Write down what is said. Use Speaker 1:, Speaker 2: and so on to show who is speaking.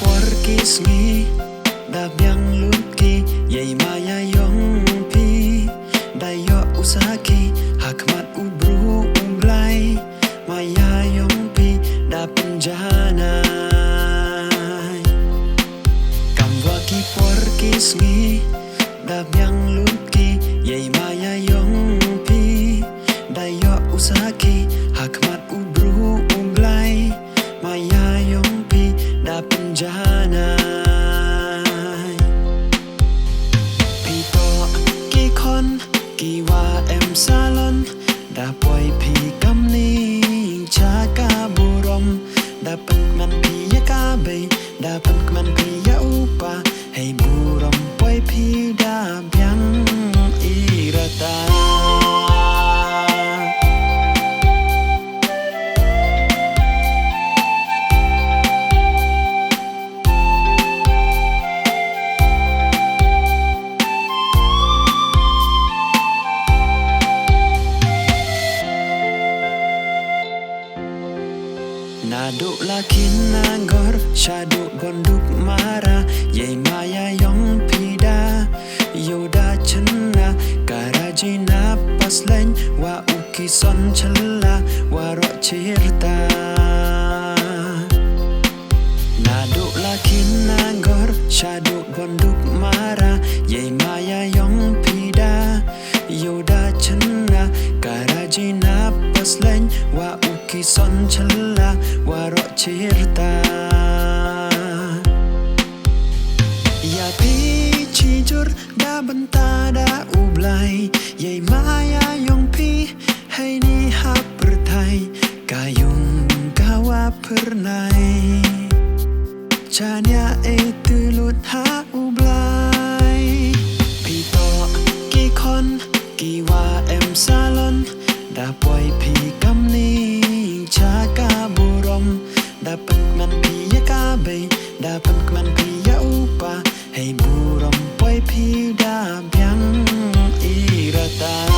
Speaker 1: porkisngi dabyang lutki yai maya yongpi dayo usaki hakmat ubru umblai maya yongpi da penjanai kamwaki porkisngi dabyang lutki yai maya yongpi dayo usaki hakmat ubru umblai maya yongpi da penjanai pito ki kon ki wa em salon da poi pi kam ni cha ka burom da pen man pi ya ka be da pen man pi ya upa hey burom poi pi da byang irata Naduk lakin nagor syaduk gonduk mara yai maya yong pida yoda chenna karaji napas lain wa uki son chella waro cirta Naduk lakin nagor syaduk gonduk mara yai maya yong pida yoda chenna karaji napas lain wa uki son chella waro cirta ya pi cijur da benta da ublai yai maya yong pi hai ni ha pertai kayung kawa pernai chanya itu lut ha ublai pito ki kon ki wa em salon da poi pi kam ni cha ka burom dapat man pi ya ka be dapat man pi ya upa hey burom poi pi da byang irata